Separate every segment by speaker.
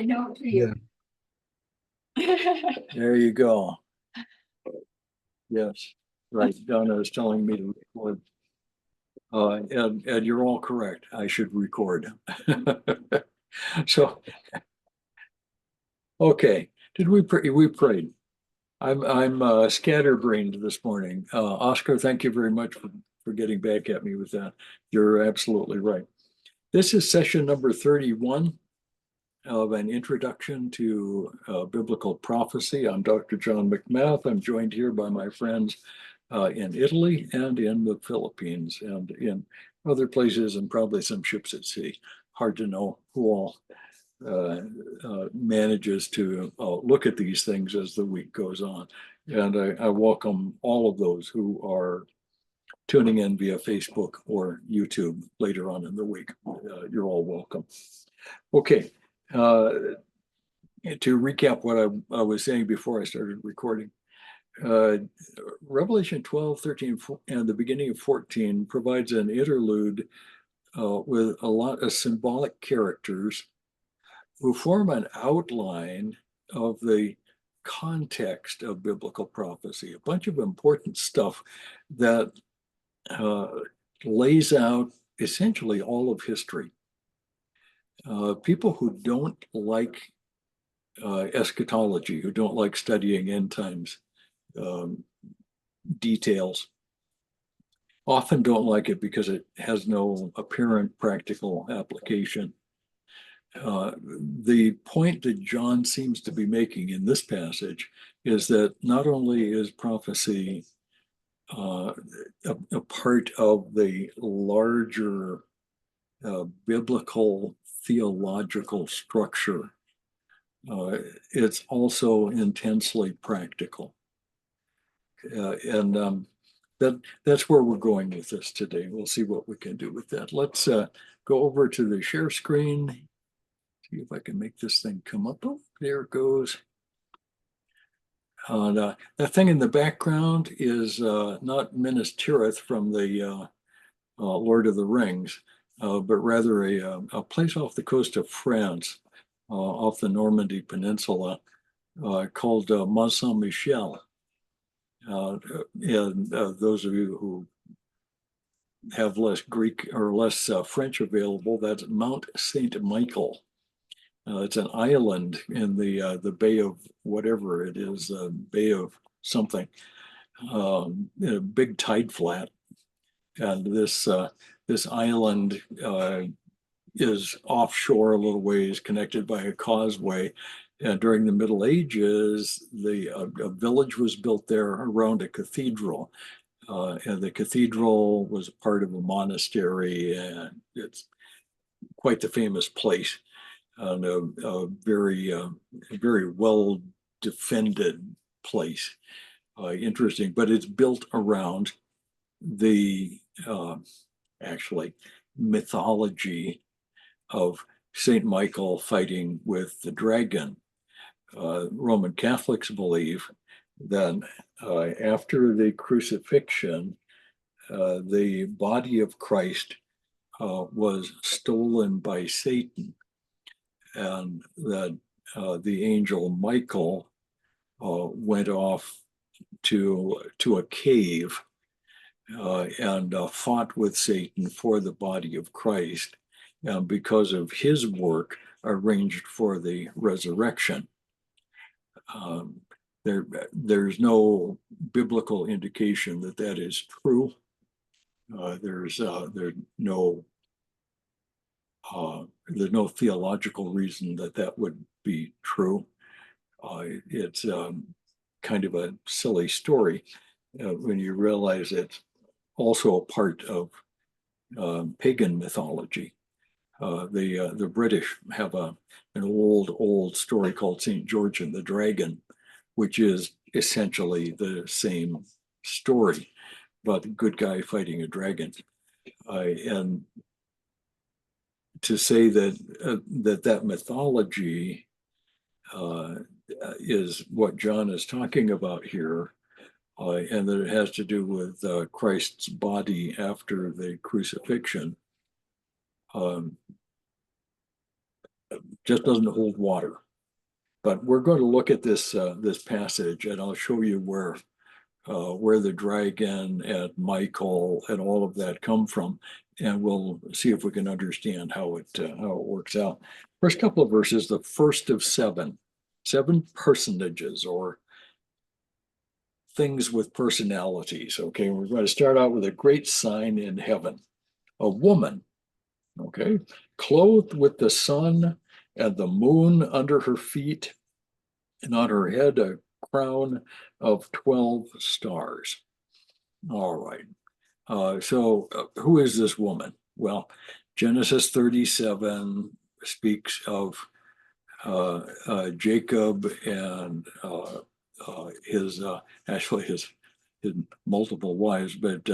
Speaker 1: I know to
Speaker 2: Yeah,
Speaker 1: you.
Speaker 2: there you go. Yes, right. Donna is telling me to record. And you're all correct. I should record. So, okay. Did we pray? We prayed. I'm scatterbrained this morning. Oscar, thank you very much for getting back at me with that. You're absolutely right. This is session number 31 of an introduction to biblical prophecy. I'm Dr. John McMath. I'm joined here by my friends in Italy and in the Philippines and in other places and probably some ships at sea. Hard to know who all manages to look at these things as the week goes on. And I welcome all of those who are tuning in via Facebook or YouTube later on in the week. You're all welcome. Okay. To recap what I was saying before I started recording, Revelation 12, 13, and the beginning of 14 provides an interlude with a lot of symbolic characters who form an outline of the context of biblical prophecy, a bunch of important stuff that lays out essentially all of history. People who don't like eschatology, who don't like studying end times details, often don't like it because it has no apparent practical application. The point that John seems to be making in this passage is that not only is prophecy a part of the larger biblical theological structure, it's also intensely practical. And that's where we're going with this today. We'll see what we can do with that. Let's go over to the share screen. See if I can make this thing come up. Oh, there it goes. That thing in the background is not Minas Tirith from the Lord of the Rings, but rather a place off the coast of France, off the Normandy Peninsula, called Mont Saint-Michel. And those of you who have less Greek or less French available, that's Mount Saint Michael. It's an island in the Bay of whatever it is, Bay of something, in a big tide flat. And this island is offshore a little ways, connected by a causeway. And during the Middle Ages, a village was built there around a cathedral. And the cathedral was part of a monastery, and it's quite the famous place, and a very well defended place. Interesting, but it's built around the actually mythology of Saint Michael fighting with the dragon. Roman Catholics believe that after the crucifixion, the body of Christ was stolen by Satan, and that the angel Michael went off to a cave and fought with Satan for the body of Christ, and because of his work, arranged for the resurrection. There's no biblical indication that that is true. There's no theological reason that that would be true. It's kind of a silly story when you realize it's also a part of pagan mythology. The British have an old story called St. George and the Dragon, which is essentially the same story, but a good guy fighting a dragon. And to say that mythology is what John is talking about here, and that it has to do with Christ's body after the crucifixion, just doesn't hold water. But we're going to look at this this passage, and I'll show you where the dragon and Michael and all of that come from, and we'll see if we can understand how it works out. First couple of verses, the first of seven personages or things with personalities. Okay, we're going to start out with a great sign in heaven, a woman, okay, clothed with the sun and the moon under her feet, and on her head a crown of 12 stars. All right. Who is this woman? Well, Genesis 37 speaks of Jacob and his actually his multiple wives, but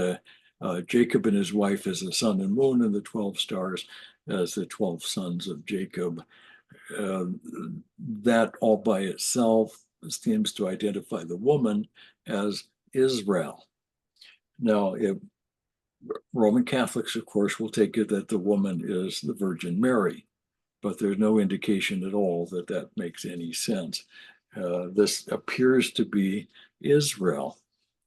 Speaker 2: Jacob and his wife as the sun and moon, and the 12 stars as the 12 sons of Jacob. That all by itself seems to identify the woman as Israel. Now, if Roman Catholics, of course, will take it that the woman is the Virgin Mary, but there's no indication at all that that makes any sense. This appears to be Israel,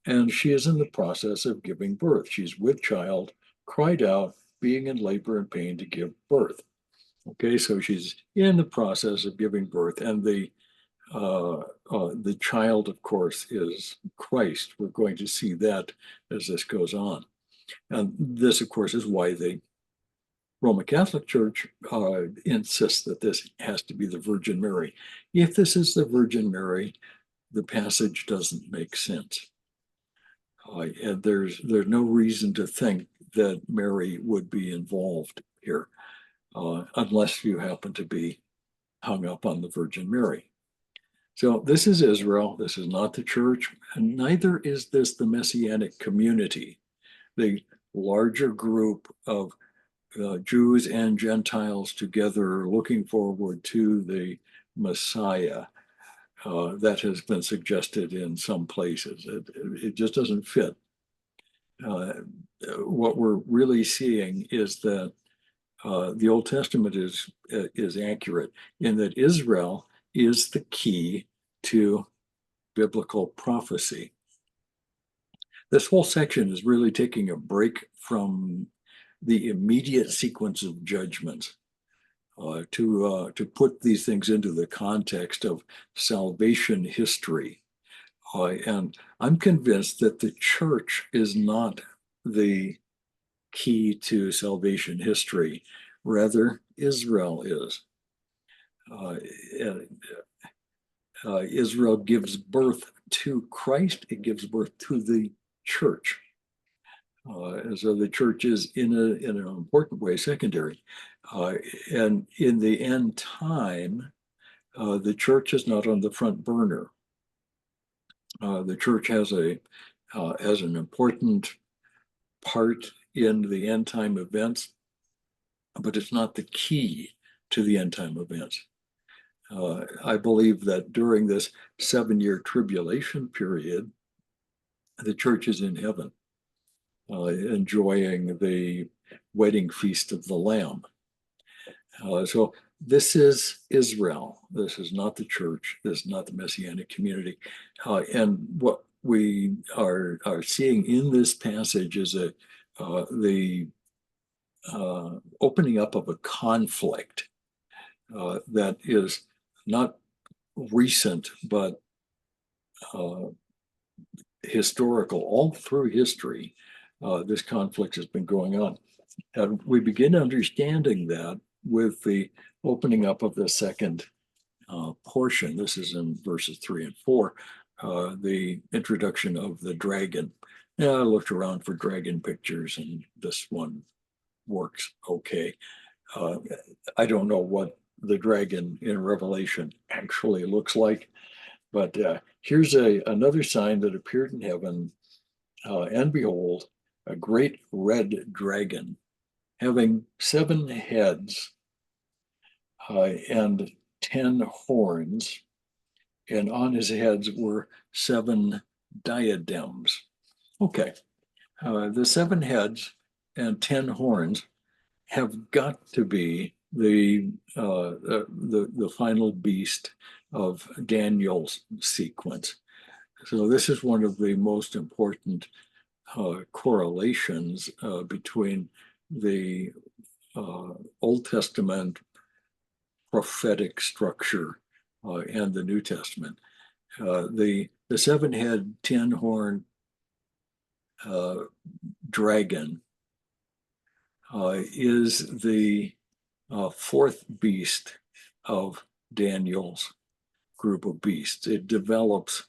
Speaker 2: and she is in the process of giving birth. She's with child, cried out, being in labor and pain to give birth. Okay, so she's in the process of giving birth, and the child, of course, is Christ. We're going to see that as this goes on. And this, of course, is why the Roman Catholic Church insists that this has to be the Virgin Mary. If this is the Virgin Mary, the passage doesn't make sense. And there's no reason to think that Mary would be involved here, unless you happen to be hung up on the Virgin Mary. So this is Israel. This is not the church, and neither is this the Messianic community, the larger group of Jews and Gentiles together looking forward to the Messiah that has been suggested in some places. It just doesn't fit. What we're really seeing is that the Old Testament is accurate in that Israel is the key to biblical prophecy. This whole section is really taking a break from the immediate sequence of judgments to put these things into the context of salvation history. And I'm convinced that the church is not the key to salvation history. Rather, Israel is. Israel gives birth to Christ. It gives birth to the church. And so the church is in an important way secondary. And in the end time, the church is not on the front burner. The church has an important part in the end time events, but it's not the key to the end time events. I believe that during this 7-year tribulation period, the church is in heaven, enjoying the wedding feast of the Lamb. So this is Israel. This is not the church. This is not the Messianic community. And what we are seeing in this passage is the opening up of a conflict that is not recent, but historical. All through history, this conflict has been going on. And we begin understanding that with the opening up of the second portion. This is in verses 3 and 4, the introduction of the dragon. Yeah, I looked around for dragon pictures, and this one works okay. I don't know what the dragon in Revelation actually looks like, but here's another sign that appeared in heaven, and behold, a great red dragon having 7 heads and 10 horns, and on his heads were 7 diadems. Okay, the 7 heads and 10 horns have got to be the final beast of Daniel's sequence. So this is one of the most important correlations between the Old Testament prophetic structure and the New Testament. The seven-head, 10-horn dragon is the fourth beast of Daniel's group of beasts. It develops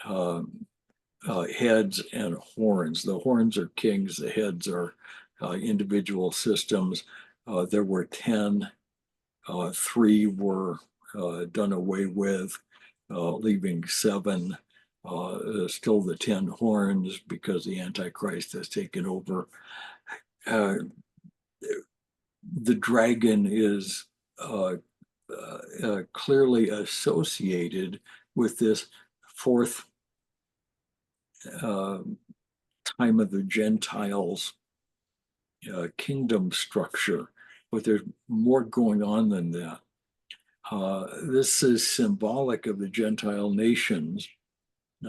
Speaker 2: heads and horns. The horns are kings, the heads are individual systems. There were 10, 3 were done away with, leaving 7. Still the 10 horns because the Antichrist has taken over. The dragon is clearly associated with this fourth time of the Gentiles kingdom structure, but there's more going on than that. This is symbolic of the Gentile nations.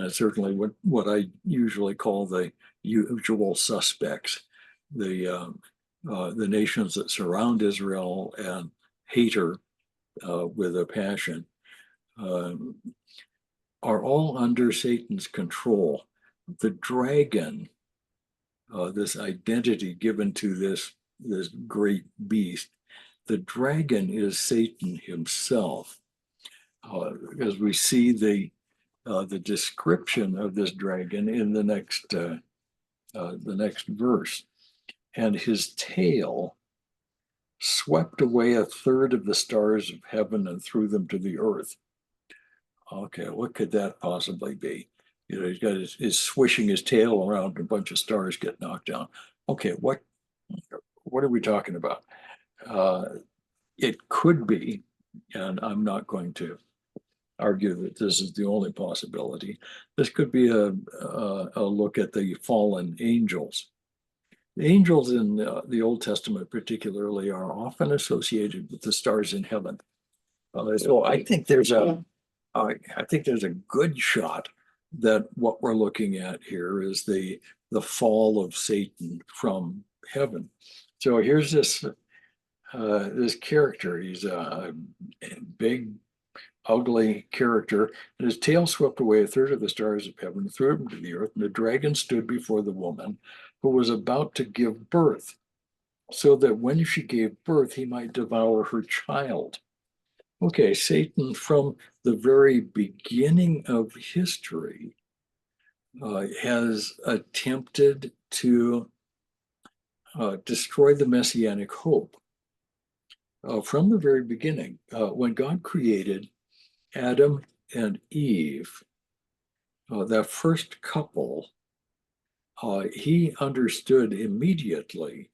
Speaker 2: Certainly what I usually call the usual suspects, the nations that surround Israel and hate her with a passion, are all under Satan's control. The dragon, this identity given to this great beast, the dragon is Satan himself. As we see the description of this dragon in the next verse, and his tail swept away a third of the stars of heaven and threw them to the earth. Okay, what could that possibly be? He's got his swishing his tail around, and a bunch of stars get knocked down. Okay, what are we talking about? It could be, and I'm not going to argue that this is the only possibility. This could be a look at the fallen angels. The angels in the Old Testament particularly are often associated with the stars in heaven. So I think there's a good shot that what we're looking at here is the fall of Satan from heaven. So here's this character. He's a big, ugly character, and his tail swept away a third of the stars of heaven, threw them to the earth, and the dragon stood before the woman who was about to give birth, so that when she gave birth, he might devour her child. Okay, Satan, from the very beginning of history, has attempted to destroy the messianic hope. From the very beginning, when God created Adam and Eve, that first couple, he understood immediately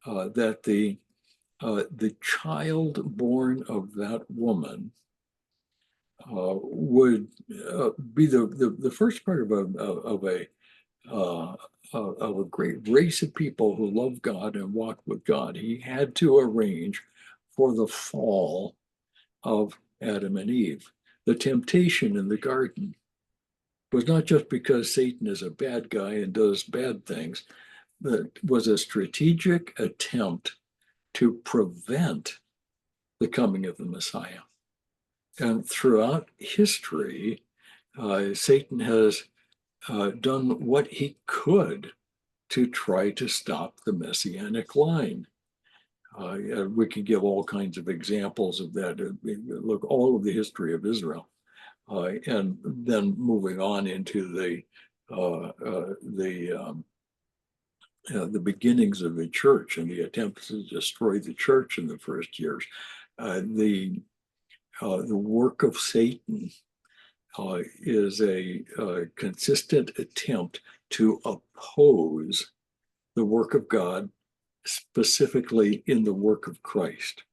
Speaker 2: that the child born of that woman would be the first part of a great race of people who love God and walk with God. He had to arrange for the fall of Adam and Eve. The temptation in the garden was not just because Satan is a bad guy and does bad things, but was a strategic attempt to prevent the coming of the Messiah. And throughout history, Satan has done what he could to try to stop the messianic line. We could give all kinds of examples of that. Look, all of the history of Israel, and then moving on into the beginnings of the church and the attempts to destroy the church in the first years. The work of Satan is a consistent attempt to oppose the work of God, specifically in the work of Christ.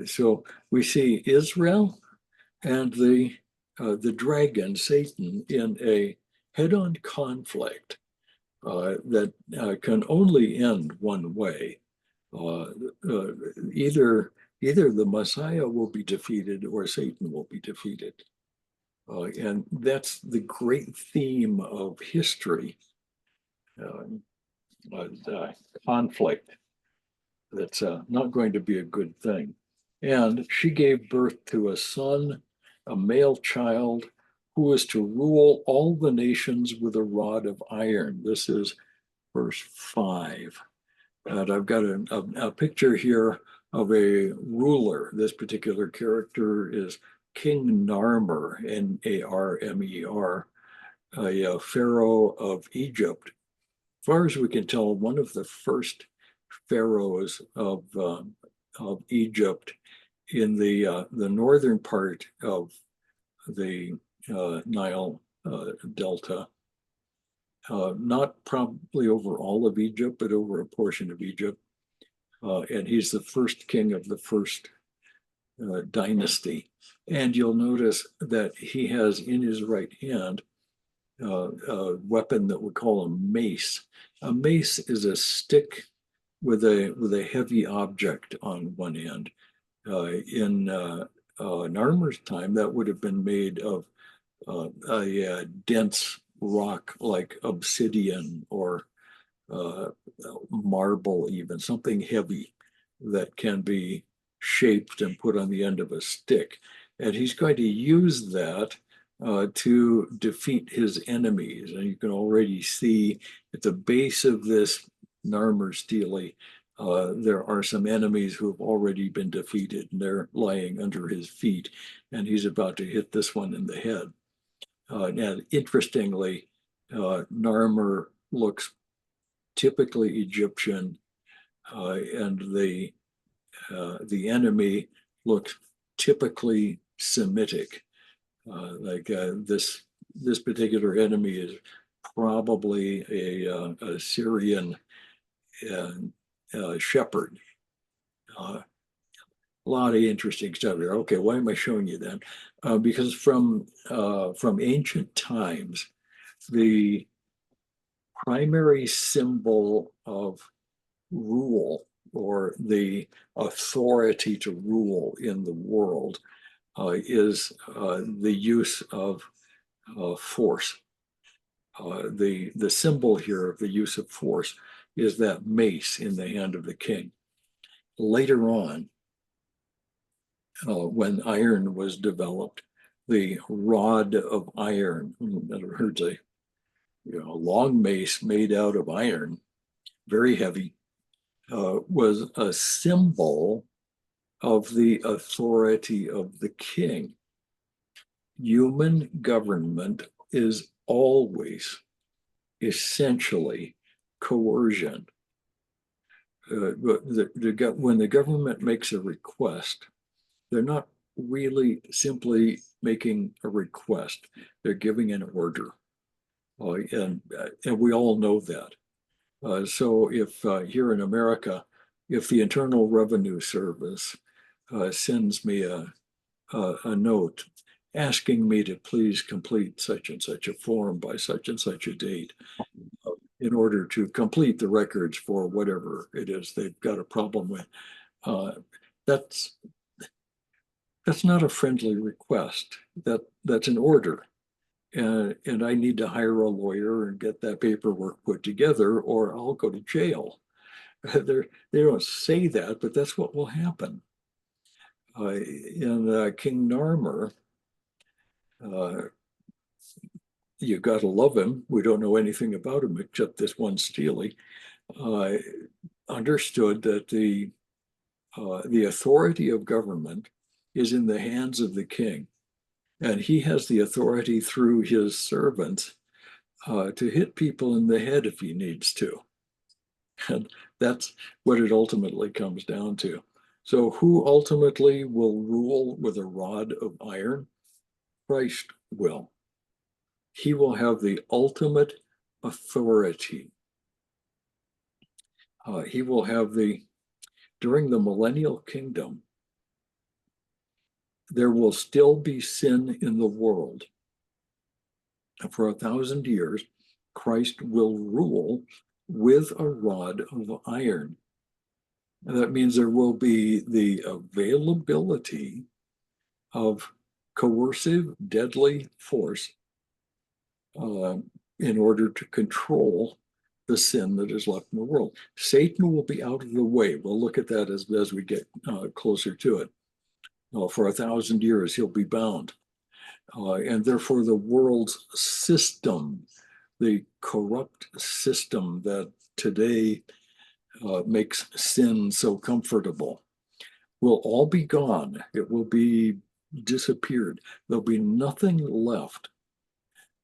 Speaker 2: So we see Israel and the dragon, Satan, in a head-on conflict that can only end one way. Uh, uh, either the Messiah will be defeated or Satan will be defeated. And that's the great theme of history, uh, conflict. That's not going to be a good thing. And she gave birth to a son, a male child, who was to rule all the nations with a rod of iron. This is verse 5. And I've got a picture here of a ruler. This particular character is King Narmer, Narmer, a pharaoh of Egypt. As far as we can tell, one of the first pharaohs of Egypt in the northern part of the Nile Delta, not probably over all of Egypt, but over a portion of Egypt. And he's the first king of the first dynasty. And you'll notice that he has in his right hand a weapon that we call a mace. A mace is a stick with a heavy object on one end. In Narmer's time, that would have been made of a dense rock like obsidian or uh, marble, even something heavy that can be shaped and put on the end of a stick. And he's going to use that to defeat his enemies. And you can already see at the base of this Narmer stele, there are some enemies who have already been defeated and they're lying under his feet. And he's about to hit this one in the head. And interestingly, Narmer looks typically Egyptian, and the enemy looks typically Semitic. This particular enemy is probably a Syrian shepherd. A lot of interesting stuff here. Okay, why am I showing you that? Because from ancient times, the primary symbol of rule or the authority to rule in the world is the use of force. The symbol here of the use of force is that mace in the hand of the king. Later on, when iron was developed, the rod of iron, in other words, a long mace made out of iron, very heavy, was a symbol of the authority of the king. Human government is always essentially coercion. When the government makes a request, they're not really simply making a request, they're giving an order. And we all know that. So if here in America, if the Internal Revenue Service sends me a note asking me to please complete such and such a form by such and such a date in order to complete the records for whatever it is they've got a problem with, uh, that's not a friendly request. That's an order. And I need to hire a lawyer and get that paperwork put together, or I'll go to jail. They don't say that, but that's what will happen. In King Narmer, you got to love him. We don't know anything about him except this one stele. Understood that the authority of government is in the hands of the king, and he has the authority through his servants to hit people in the head if he needs to. And that's what it ultimately comes down to. So, who ultimately will rule with a rod of iron? Christ will. He will have the ultimate authority. He will have during the millennial kingdom, there will still be sin in the world. For 1,000 years, Christ will rule with a rod of iron. That means there will be the availability of coercive, deadly force uh, in order to control the sin that is left in the world. Satan will be out of the way. We'll look at that as we get closer to it. For 1,000 years, he'll be bound. And therefore, the world's system, the corrupt system that today makes sin so comfortable, will all be gone. It will be disappeared. There'll be nothing left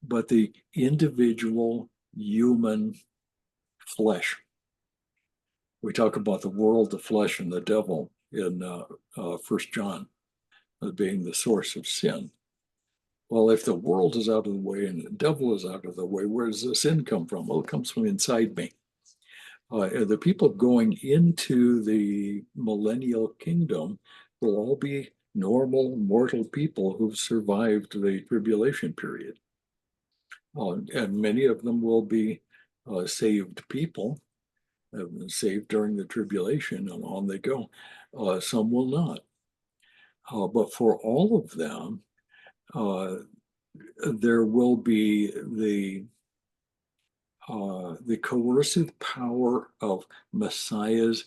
Speaker 2: but the individual human flesh. We talk about the world, the flesh, and the devil in 1 John as being the source of sin. Well, if the world is out of the way and the devil is out of the way, where does the sin come from? Well, it comes from inside me. The people going into the millennial kingdom will all be normal, mortal people who've survived the tribulation period. And many of them will be saved people, saved during the tribulation, and on they go. Some will not. But for all of them, there will be the coercive power of Messiah's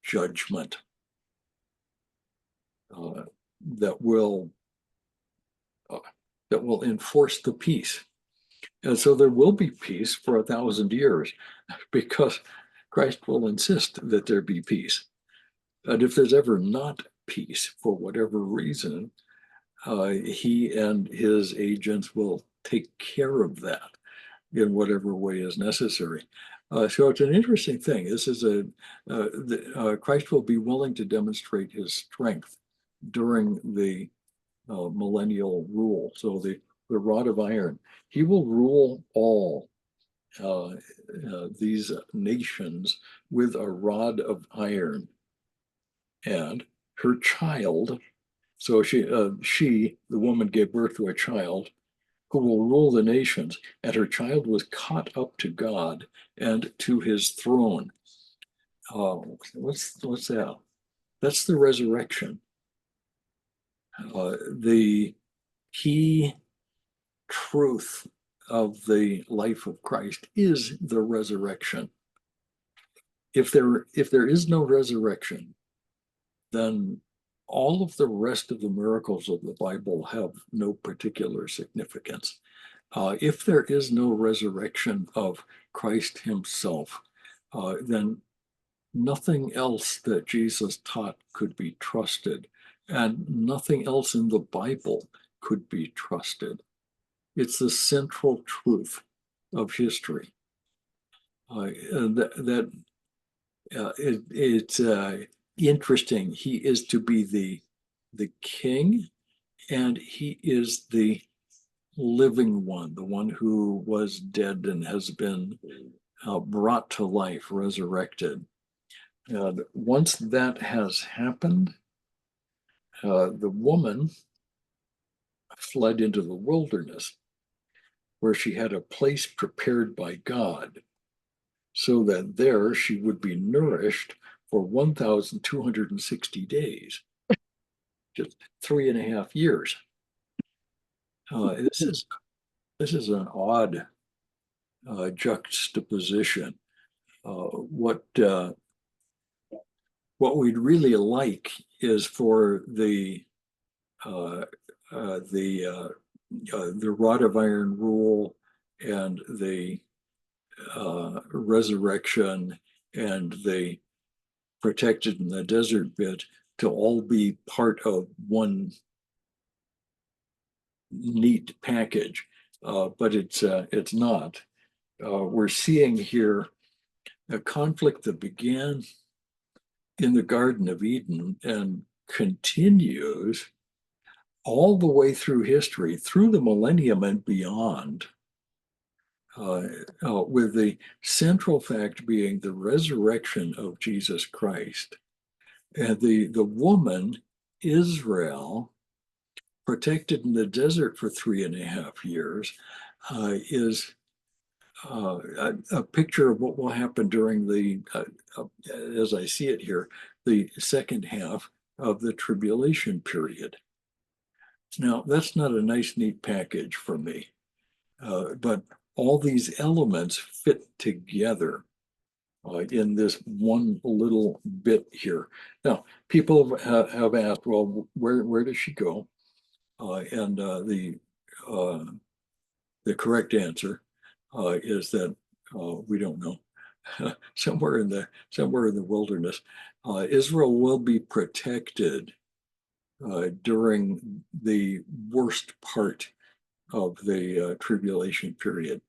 Speaker 2: judgment that will enforce the peace. And so there will be peace for 1,000 years because Christ will insist that there be peace. And if there's ever not peace for whatever reason, he and his agents will take care of that in whatever way is necessary. So it's an interesting thing. This is Christ will be willing to demonstrate his strength during the millennial rule. So the rod of iron, he will rule all these nations with a rod of iron. And her child, so she, the woman gave birth to a child who will rule the nations, and her child was caught up to God and to his throne. What's that? That's the resurrection. The key truth of the life of Christ is the resurrection. If there is no resurrection, then all of the rest of the miracles of the Bible have no particular significance. If there is no resurrection of Christ himself, then nothing else that Jesus taught could be trusted, and nothing else in the Bible could be trusted. It's the central truth of history. It's interesting. He is to be the king, and he is the living one, the one who was dead and has been brought to life, resurrected. And once that has happened, the woman fled into the wilderness, where she had a place prepared by God, so that there she would be nourished for 1,260 days, just 3.5 years. This is an odd juxtaposition. What we'd really like is for the rod of iron rule and the resurrection and the protected in the desert bit to all be part of one neat package, but it's not. We're seeing here a conflict that began in the Garden of Eden and continues all the way through history, through the millennium and beyond, with the central fact being the resurrection of Jesus Christ. And the woman, Israel, protected in the desert for 3.5 years, is a picture of what will happen during the, as I see it here, the second half of the tribulation period. Now, that's not a nice, neat package for me, but all these elements fit together in this one little bit here. Now, people have asked, well, where does she go? And the correct answer is that we don't know. somewhere in the wilderness, Israel will be protected during the worst part of the tribulation period.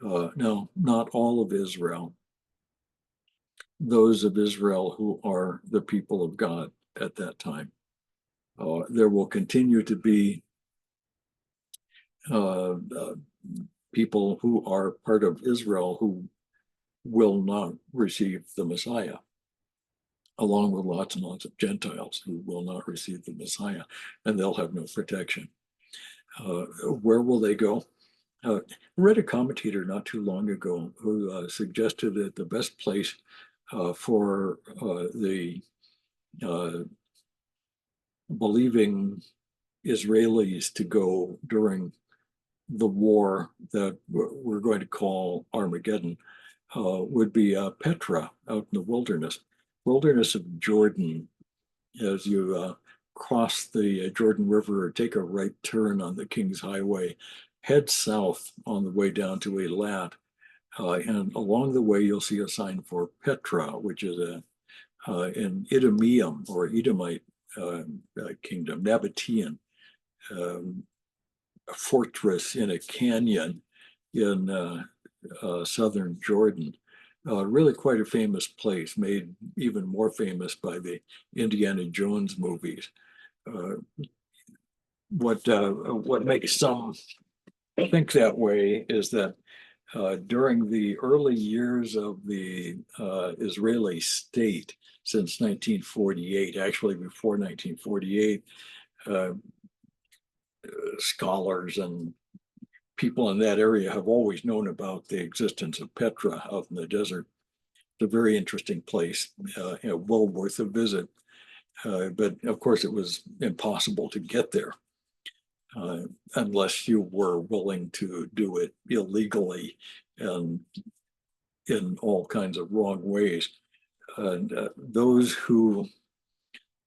Speaker 2: Now, not all of Israel. Those of Israel who are the people of God at that time. There will continue to be people who are part of Israel who will not receive the Messiah, along with lots and lots of Gentiles who will not receive the Messiah, and they'll have no protection. Where will they go? I read a commentator not too long ago who suggested that the best place for the believing Israelis to go during the war that we're going to call Armageddon would be Petra out in the wilderness of Jordan. As you cross the Jordan River or take a right turn on the King's Highway, head south on the way down to Eilat, and along the way you'll see a sign for Petra, which is an Idumean or Edomite kingdom, Nabatean fortress in a canyon in southern Jordan. Really quite a famous place, made even more famous by the Indiana Jones movies. What makes some think that way is that during the early years of the Israeli state, since 1948, actually before 1948, scholars and people in that area have always known about the existence of Petra out in the desert. It's a very interesting place, well worth a visit. But of course, it was impossible to get there unless you were willing to do it illegally and in all kinds of wrong ways. And those who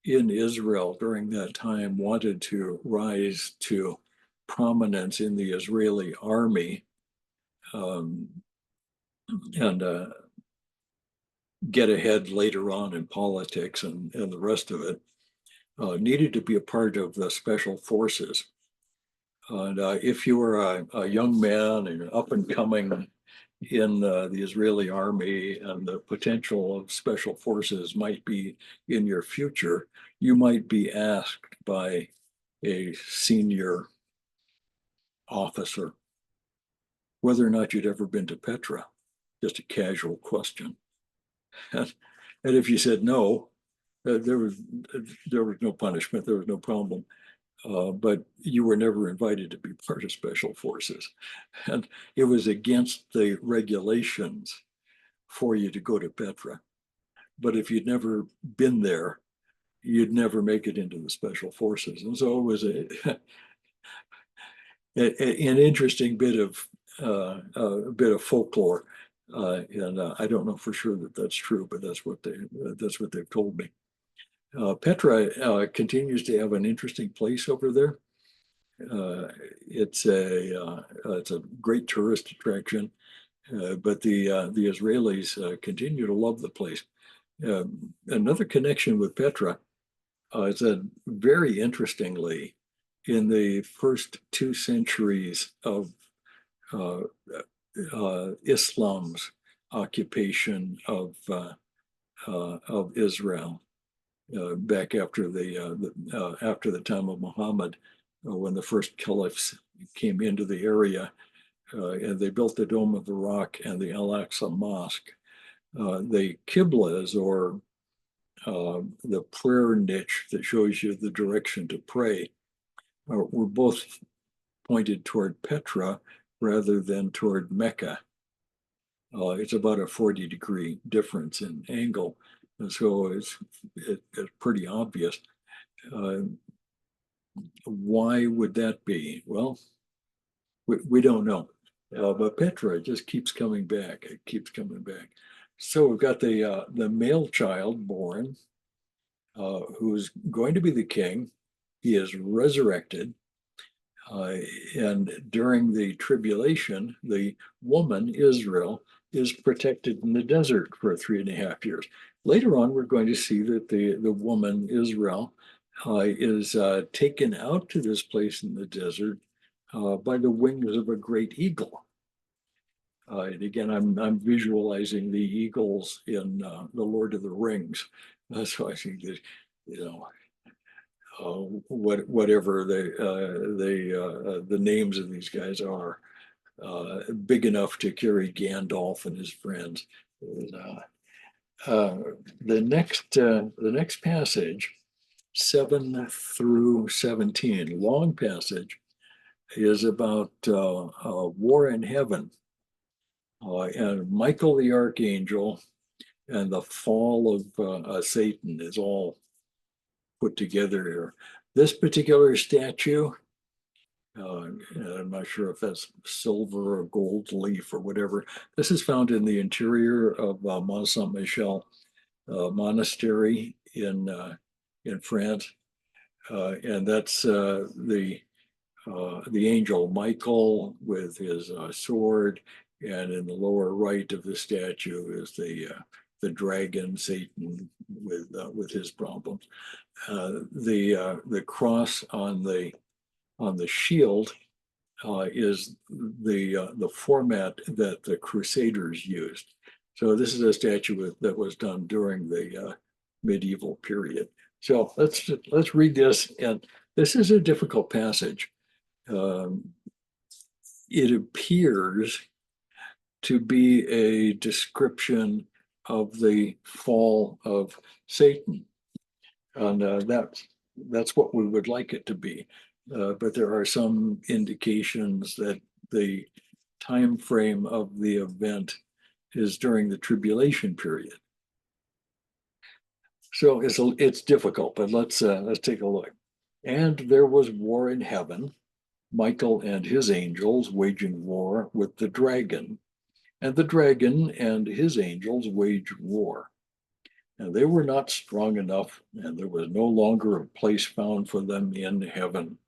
Speaker 2: in Israel during that time wanted to rise to prominence in the Israeli army and get ahead later on in politics and the rest of it, needed to be a part of the special forces. And if you were a young man and up and coming in the Israeli army and the potential of special forces might be in your future, you might be asked by a senior officer whether or not you'd ever been to Petra. Just a casual question. And if you said no, there was no punishment, there was no problem. But you were never invited to be part of special forces. And it was against the regulations for you to go to Petra. But if you'd never been there, you'd never make it into the special forces. And so it was an interesting bit of folklore. And I don't know for sure that that's true, but that's what they've told me. Petra continues to have an interesting place over there. It's a great tourist attraction, but the Israelis continue to love the place. Another connection with Petra is that very interestingly, in the first 2 centuries of Islam's occupation of Israel, back after the time of Muhammad, when the first caliphs came into the area, and they built the Dome of the Rock and the Al-Aqsa Mosque. The Qiblas, or the prayer niche that shows you the direction to pray, were both pointed toward Petra rather than toward Mecca. It's about a 40-degree difference in angle. And so it's pretty obvious. Uh, why would that be? Well, we don't know. But Petra just keeps coming back. It keeps coming back. So we've got the male child born, who's going to be the king. He is resurrected. Uh, and during the tribulation, the woman, Israel, is protected in the desert for 3.5 years. Later on, we're going to see that the woman, Israel, is taken out to this place in the desert by the wings of a great eagle. And again, I'm visualizing the eagles in the Lord of the Rings. So I think that, you know, whatever the names of these guys are, big enough to carry Gandalf and his friends. Uh, the next passage, 7 through 17, long passage, is about war in heaven, and Michael the archangel and the fall of Satan is all put together here. This particular statue, I'm not sure if that's silver or gold leaf or whatever. This is found in the interior of Mont Saint Michel monastery in France, and that's the angel Michael with his sword, and in the lower right of the statue is the dragon Satan with his problems. The cross on the shield is the format that the Crusaders used. So this is a statue that was done during the medieval period. So let's read this, and this is a difficult passage. It appears to be a description of the fall of Satan, and that's what we would like it to be. But there are some indications that the time frame of the event is during the tribulation period. So it's difficult, but let's take a look. And there was war in heaven, Michael and his angels waging war with the dragon, and the dragon and his angels waged war. And they were not strong enough, and there was no longer a place found for them in heaven.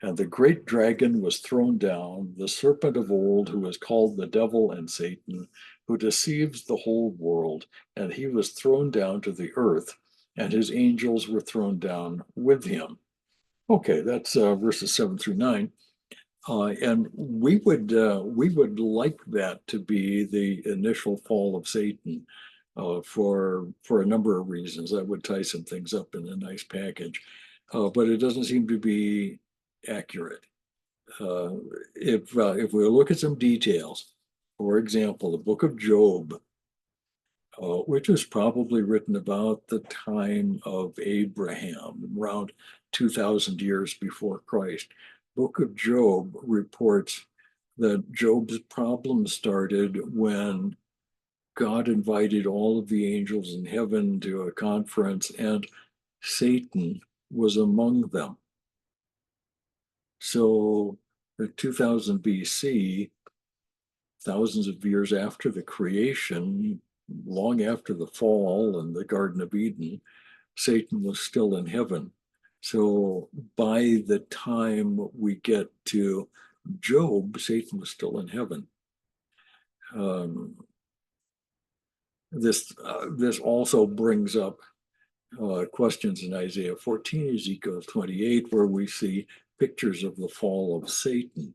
Speaker 2: And the great dragon was thrown down, the serpent of old, who is called the devil and Satan, who deceives the whole world. And he was thrown down to the earth, and his angels were thrown down with him. Okay, that's verses 7 through 9. And we would like that to be the initial fall of Satan for a number of reasons. That would tie some things up in a nice package, but it doesn't seem to be accurate. If we look at some details, for example, the book of Job, which was probably written about the time of Abraham, around 2,000 years before Christ. Book of Job reports that Job's problem started when God invited all of the angels in heaven to a conference, and Satan was among them. So, 2000 BC, thousands of years after the creation, long after the fall and the Garden of Eden, Satan was still in heaven. So by the time we get to Job, Satan was still in heaven. This also brings up questions in Isaiah 14, Ezekiel 28, where we see pictures of the fall of Satan.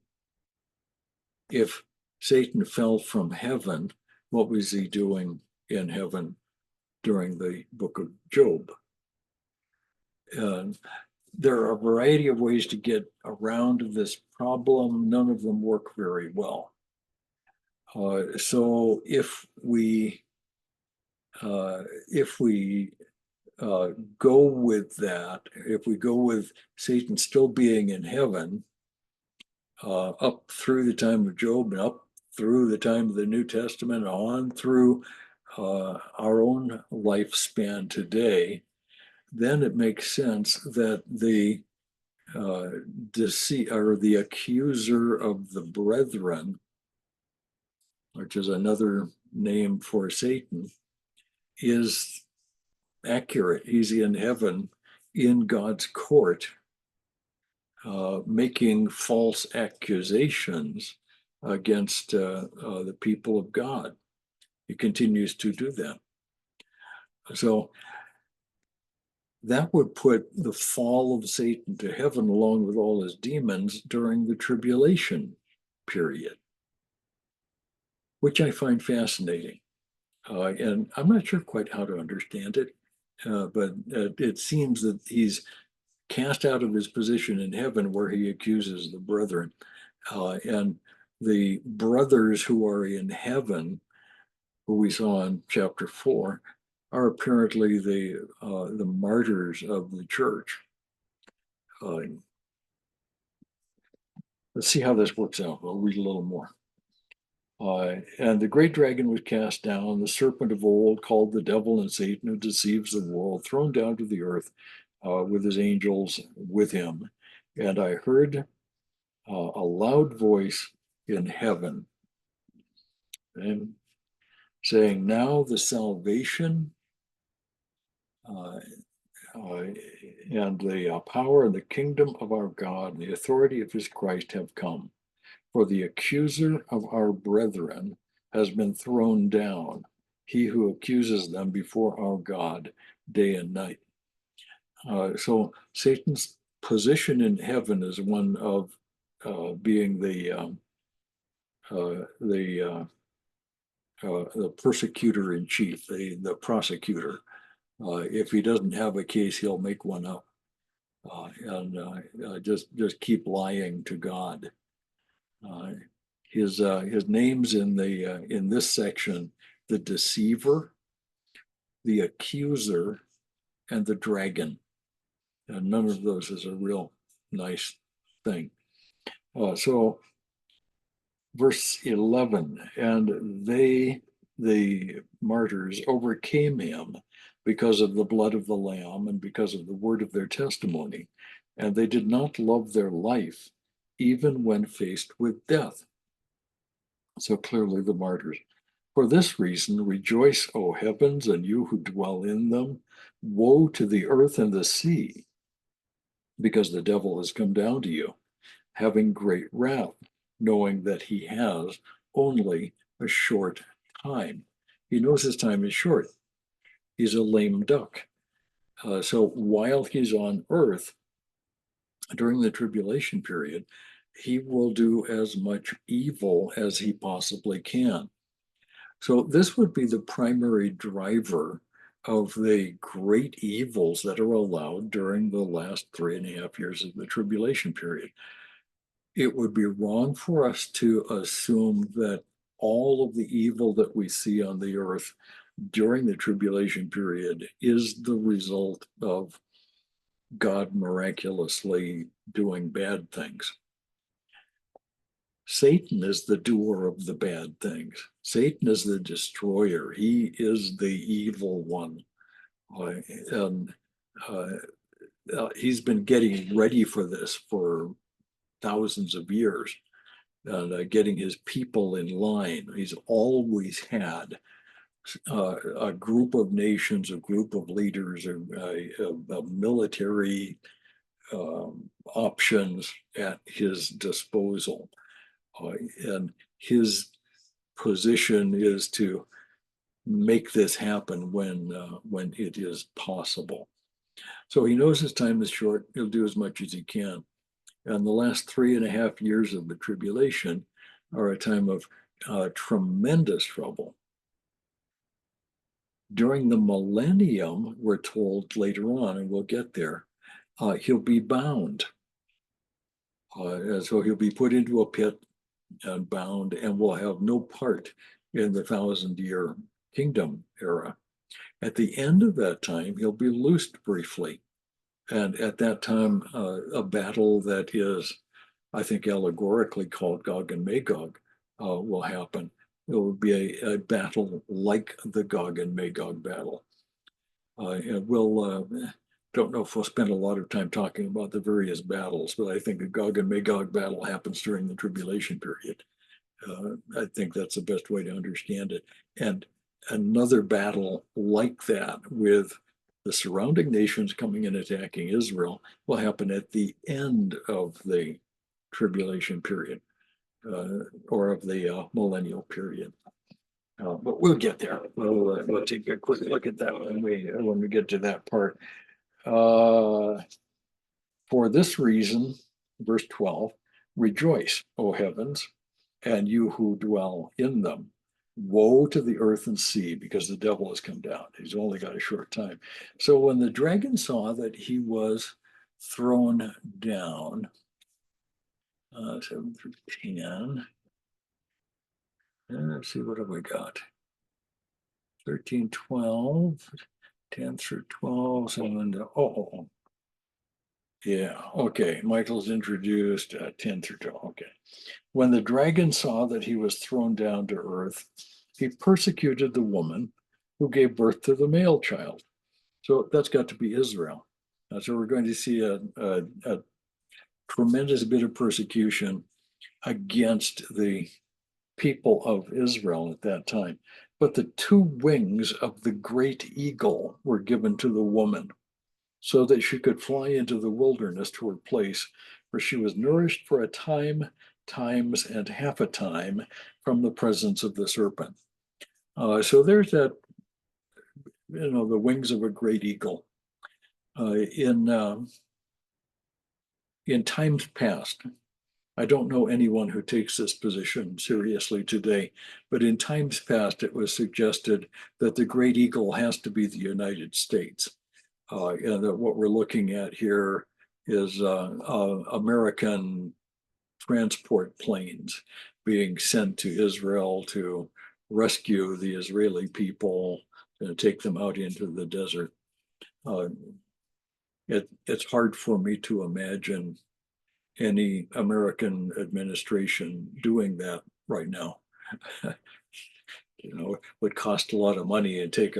Speaker 2: If Satan fell from heaven, what was he doing in heaven during the book of Job? There are a variety of ways to get around this problem. None of them work very well. So if we go with that, if we go with Satan still being in heaven up through the time of Job and up through the time of the New Testament on through our own lifespan today, then it makes sense that the deceit or the accuser of the brethren, which is another name for Satan, is accurate. He's in heaven in God's court, making false accusations against the people of God. He continues to do that. So that would put the fall of Satan to heaven along with all his demons during the tribulation period, which I find fascinating. And I'm not sure quite how to understand it, but it seems that he's cast out of his position in heaven where he accuses the brethren. And the brothers who are in heaven, who we saw in chapter 4, are apparently the martyrs of the church. Let's see how this works out. We'll read a little more. And the great dragon was cast down, the serpent of old, called the devil and Satan, who deceives the world, thrown down to the earth with his angels with him. And I heard a loud voice in heaven and saying, now the salvation and the power and the kingdom of our God and the authority of his Christ have come. For the accuser of our brethren has been thrown down, he who accuses them before our God day and night. So Satan's position in heaven is one of being the persecutor in chief, the prosecutor. If he doesn't have a case, he'll make one up and just keep lying to God. His names in this section: the deceiver, the accuser, and the dragon. And none of those is a real nice thing. So verse 11, and they, the martyrs, overcame him because of the blood of the Lamb and because of the word of their testimony. And they did not love their life, even when faced with death. So clearly the martyrs. For this reason, rejoice, O heavens, and you who dwell in them. Woe to the earth and the sea, because the devil has come down to you, having great wrath, knowing that he has only a short time. He knows his time is short. He's a lame duck. So while he's on earth during the tribulation period, he will do as much evil as he possibly can. So this would be the primary driver of the great evils that are allowed during the last 3.5 years of the tribulation period. It would be wrong for us to assume that all of the evil that we see on the earth during the tribulation period is the result of God miraculously doing bad things. Satan is the doer of the bad things. Satan is the destroyer. He is the evil one. And he's been getting ready for this for thousands of years, and getting his people in line. He's always had a group of nations, a group of leaders, a military options at his disposal. And his position is to make this happen when it is possible. So he knows his time is short. He'll do as much as he can. And the last 3.5 years of the tribulation are a time of tremendous trouble. During the millennium, we're told later on, and we'll get there, he'll be bound. And so he'll be put into a pit and bound and will have no part in the 1,000-year kingdom era. At the end of that time, he'll be loosed briefly. And at that time, a battle that is, I think, allegorically called Gog and Magog will happen. It will be a battle like the Gog and Magog battle. And we'll don't know if we'll spend a lot of time talking about the various battles, but I think the Gog and Magog battle happens during the tribulation period. I think that's the best way to understand it. And another battle like that with the surrounding nations coming and attacking Israel will happen at the end of the tribulation period or of the millennial period. But we'll get there. We'll take a quick look at that when we get to that part. For this reason, verse 12, rejoice, O heavens, and you who dwell in them. Woe to the earth and sea, because the devil has come down. He's only got a short time. So when the dragon saw that he was thrown down, 7 through 10, and let's see, what have we got? 13, 12, 10 through 12, 7 to, yeah, okay. Michael's introduced 10 through 12. Okay. When the dragon saw that he was thrown down to earth, he persecuted the woman who gave birth to the male child. So that's got to be Israel. So we're going to see a tremendous bit of persecution against the people of Israel at that time. But the two wings of the great eagle were given to the woman so that she could fly into the wilderness to her place where she was nourished for a time, times, and half a time from the presence of the serpent. So there's that, the wings of a great eagle. In times past, I don't know anyone who takes this position seriously today, but in times past, it was suggested that the great eagle has to be the United States. And that what we're looking at here is American transport planes being sent to Israel to rescue the Israeli people and take them out into the desert. It's hard for me to imagine any American administration doing that right now. It would cost a lot of money and take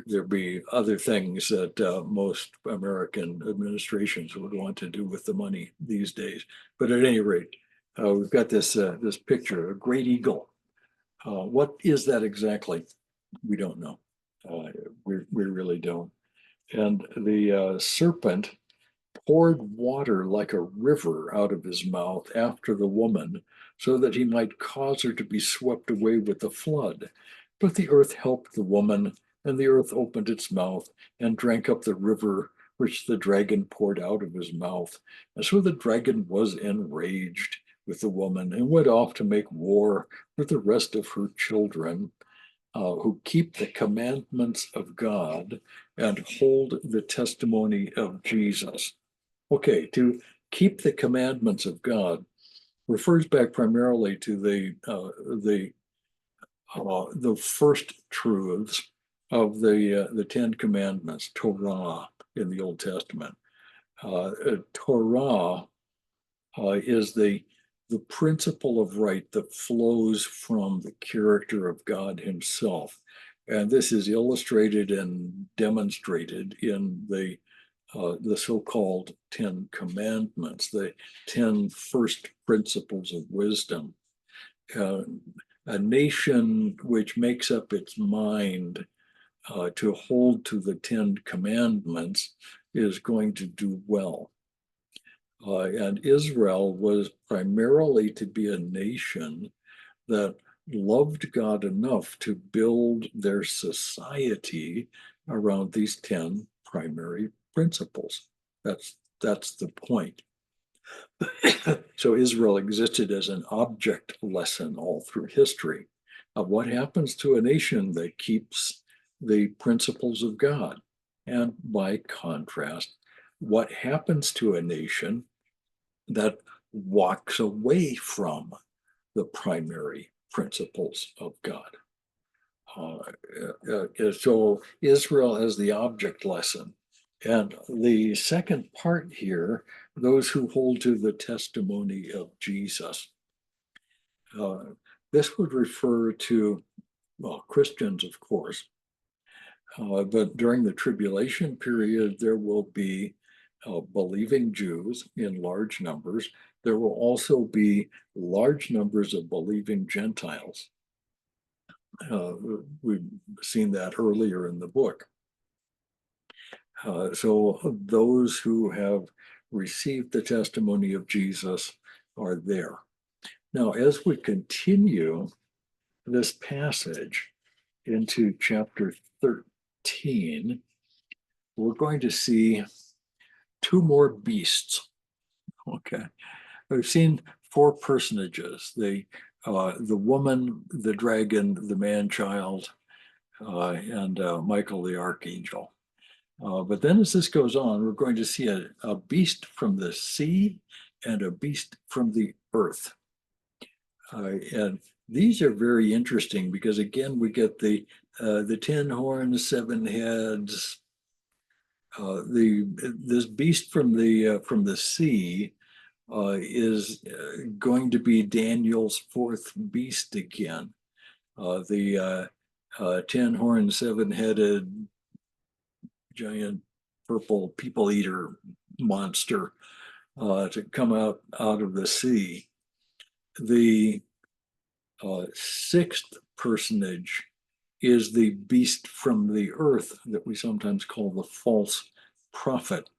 Speaker 2: there'd be other things that most American administrations would want to do with the money these days. But at any rate, we've got this picture, a great eagle. What is that exactly? We don't know. We really don't. And the serpent poured water like a river out of his mouth after the woman, so that he might cause her to be swept away with the flood. But the earth helped the woman, and the earth opened its mouth and drank up the river which the dragon poured out of his mouth. And so the dragon was enraged with the woman and went off to make war with the rest of her children, who keep the commandments of God and hold the testimony of Jesus. Okay, to keep the commandments of God refers back primarily to the first truths of the Ten Commandments, Torah in the Old Testament. Torah is the principle of right that flows from the character of God Himself, and this is illustrated and demonstrated in the so-called Ten Commandments, the 10 first principles of wisdom. A nation which makes up its mind to hold to the 10 Commandments is going to do well. And Israel was primarily to be a nation that loved God enough to build their society around these 10 primary principles. That's the point. So Israel existed as an object lesson all through history of what happens to a nation that keeps the principles of God. And by contrast, what happens to a nation that walks away from the primary principles of God. So Israel as the object lesson. And the second part here, those who hold to the testimony of Jesus. This would refer to, well, Christians, of course, but during the tribulation period, there will be believing Jews in large numbers. There will also be large numbers of believing Gentiles. We've seen that earlier in the book. So those who have received the testimony of Jesus are there. Now, as we continue this passage into chapter 13, we're going to see two more beasts. Okay. We've seen four personages, the woman, the dragon, the man-child, and Michael the archangel. But then as this goes on, we're going to see a beast from the sea and a beast from the earth. And these are very interesting because, again, we get the 10 horns, 7 heads. This beast from the sea is going to be Daniel's fourth beast again. The 10 horned, 7-headed, giant purple people eater monster to come out of the sea. The sixth personage is the beast from the earth that we sometimes call the false prophet.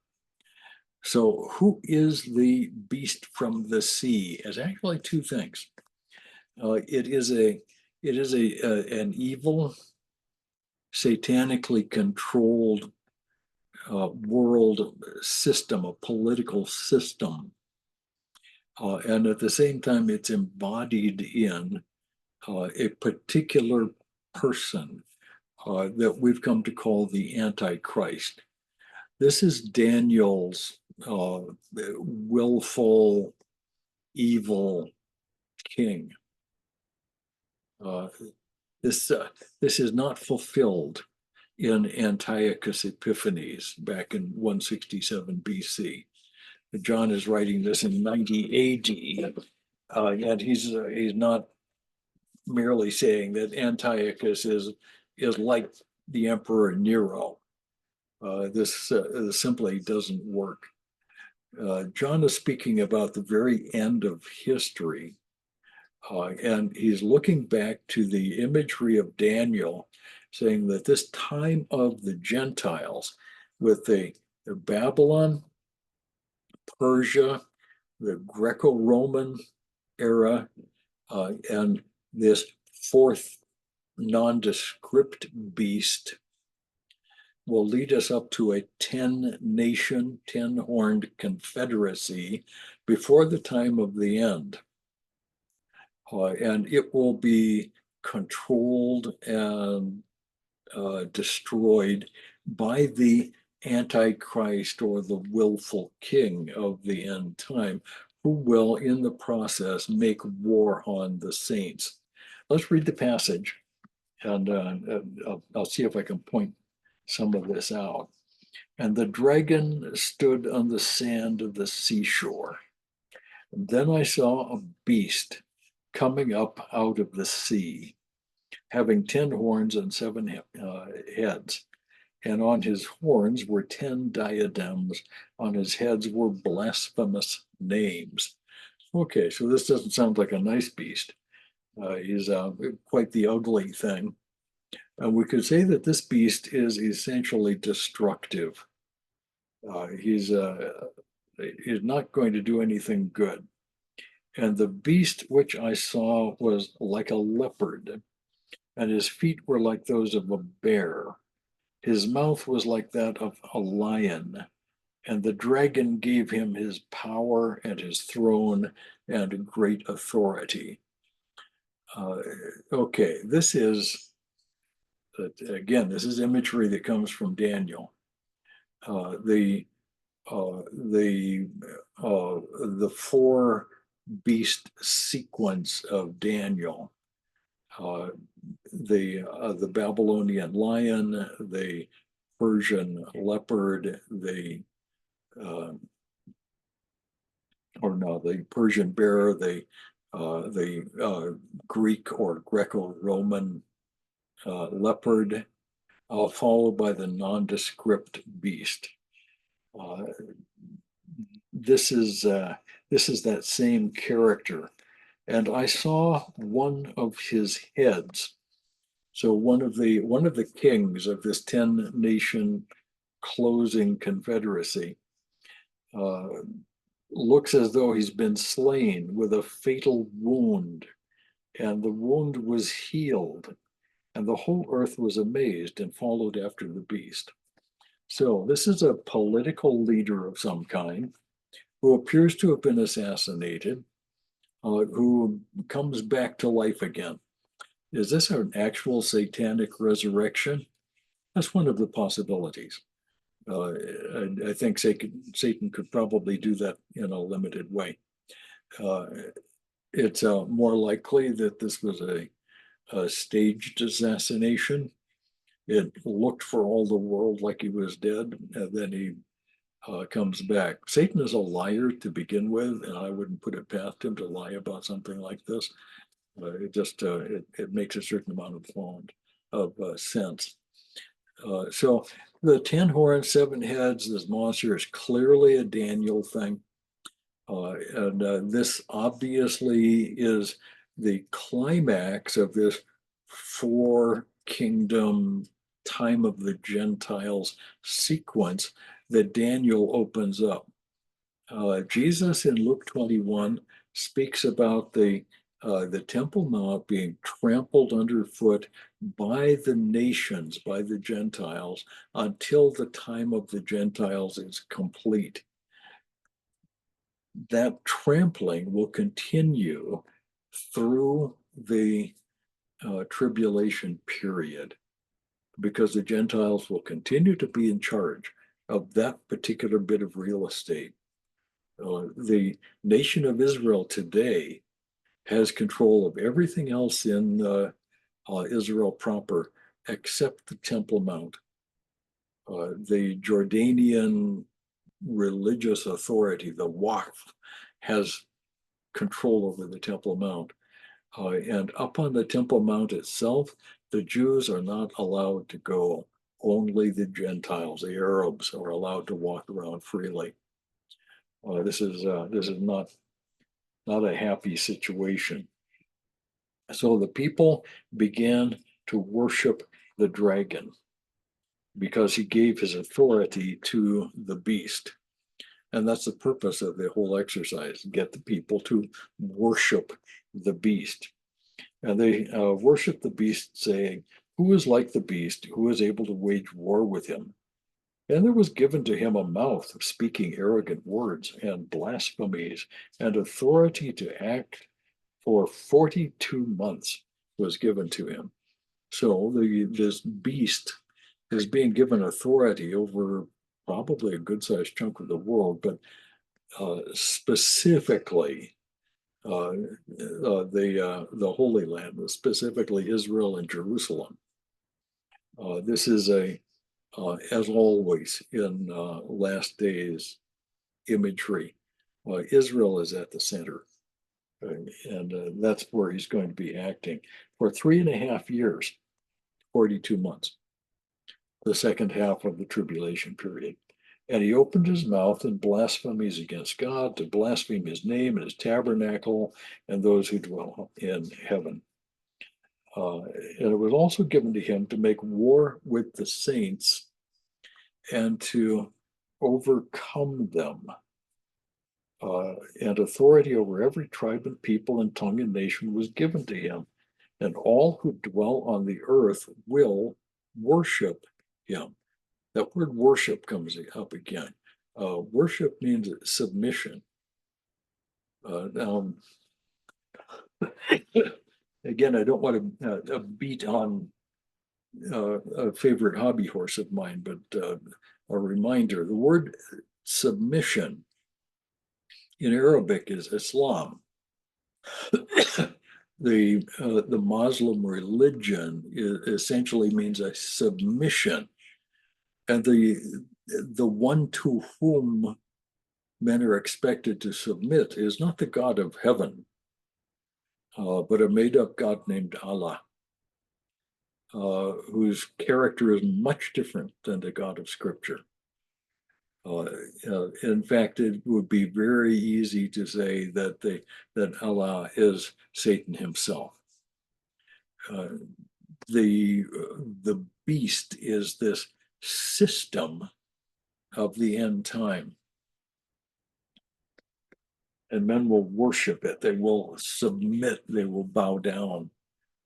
Speaker 2: So who is the beast from the sea? It's actually two things. It is an evil, satanically controlled world system, a political system. And at the same time, it's embodied in a particular person that we've come to call the Antichrist. This is Daniel's willful, evil king. This is not fulfilled in Antiochus Epiphanes back in 167 BC. John is writing this in 90 AD, and he's not merely saying that Antiochus is like the Emperor Nero. This simply doesn't work. John is speaking about the very end of history, and he's looking back to the imagery of Daniel, saying that this time of the Gentiles, with the Babylon, Persia, the Greco-Roman era, and this fourth nondescript beast will lead us up to a 10-nation, 10-horned confederacy before the time of the end. And it will be controlled and destroyed by the Antichrist, or the willful king of the end time, who will in the process make war on the saints. Let's read the passage, and I'll see if I can point some of this out. And the dragon stood on the sand of the seashore. And then I saw a beast coming up out of the sea, having 10 horns and 7 heads. And on his horns were 10 diadems. On his heads were blasphemous names. Okay, so this doesn't sound like a nice beast. He's quite the ugly thing. And we could say that this beast is essentially destructive. He's not going to do anything good. And the beast which I saw was like a leopard, and his feet were like those of a bear. His mouth was like that of a lion, and the dragon gave him his power and his throne and great authority. Okay, this is, again, this is imagery that comes from Daniel. The four beast sequence of Daniel, the Babylonian lion, the Persian leopard, the Persian bear, the the Greek or Greco-Roman leopard, followed by the nondescript beast. This is that same character, and I saw one of his heads. So one of the kings of this 10-nation closing confederacy uh, looks as though he's been slain with a fatal wound, and the wound was healed, and the whole earth was amazed and followed after the beast. So this is a political leader of some kind who appears to have been assassinated, who comes back to life again. Is this an actual satanic resurrection? That's one of the possibilities. I think Satan could probably do that in a limited way. It's more likely that this was a staged assassination. It looked for all the world like he was dead, and then he comes back. Satan is a liar to begin with, and I wouldn't put it past him to lie about something like this. It makes a certain amount of sense. So the 10 horns, 7 heads, this monster is clearly a Daniel thing. And this obviously is the climax of this 4-kingdom time of the Gentiles sequence that Daniel opens up. Jesus in Luke 21 speaks about the Temple Mount being trampled underfoot by the nations, by the Gentiles, until the time of the Gentiles is complete. That trampling will continue through the tribulation period, because the Gentiles will continue to be in charge of that particular bit of real estate. The nation of Israel today has control of everything else in Israel proper, except the Temple Mount. The Jordanian religious authority, the Waqf, has control over the Temple Mount. And up on the Temple Mount itself, the Jews are not allowed to go. Only the Gentiles, the Arabs, are allowed to walk around freely. This is not a happy situation. So the people began to worship the dragon because he gave his authority to the beast. And that's the purpose of the whole exercise, get the people to worship the beast. And they worship the beast, saying, "Who is like the beast? Who is able to wage war with him?" And there was given to him a mouth of speaking arrogant words and blasphemies, and authority to act for 42 months was given to him. So this beast is being given authority over probably a good-sized chunk of the world, but specifically the Holy Land, specifically Israel and Jerusalem. This is as always in last days imagery, Israel is at the center. And that's where he's going to be acting for 3.5 years, 42 months, the second half of the tribulation period. And he opened his mouth in blasphemies against God, to blaspheme his name and his tabernacle and those who dwell in heaven. And it was also given to him to make war with the saints and to overcome them. And authority over every tribe and people and tongue and nation was given to him. And all who dwell on the earth will worship him. That word worship comes up again. Worship means submission. Now, again, I don't want to beat on a favorite hobby horse of mine, but a reminder, the word submission in Arabic is Islam. The Muslim religion essentially means a submission, and the one to whom men are expected to submit is not the God of heaven, but a made-up God named Allah, whose character is much different than the God of Scripture. In fact, it would be very easy to say that Allah is Satan himself. The the beast is this system of the end time, and men will worship it. They will submit. They will bow down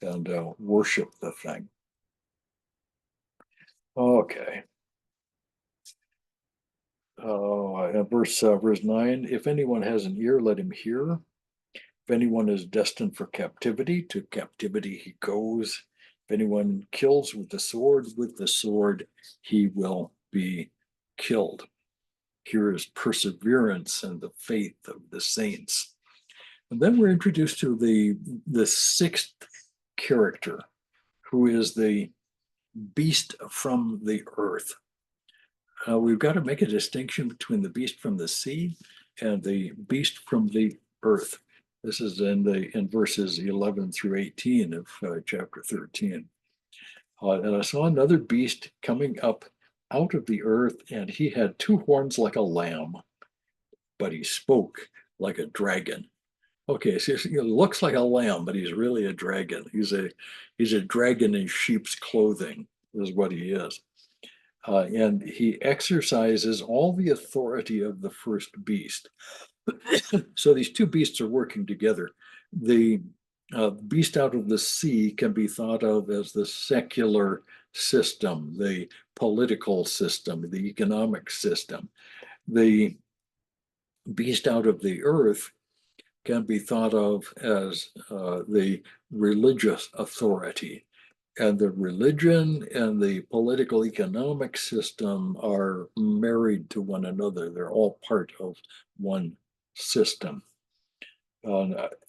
Speaker 2: and worship the thing. Okay. Verse 9, if anyone has an ear, let him hear. If anyone is destined for captivity, to captivity he goes. If anyone kills with the sword he will be killed. Here is perseverance and the faith of the saints. And then we're introduced to the sixth character, who is the beast from the earth. We've got to make a distinction between the beast from the sea and the beast from the earth. This is in verses 11 through 18 of chapter 13. And I saw another beast coming up out of the earth, and he had two horns like a lamb, but he spoke like a dragon. Okay, so he looks like a lamb, but he's really a dragon. He's a dragon in sheep's clothing, is what he is. And he exercises all the authority of the first beast. So these two beasts are working together. The beast out of the sea can be thought of as the secular system, the political system, the economic system. The beast out of the earth can be thought of as the religious authority. And the religion and the political economic system are married to one another. They're all part of one system.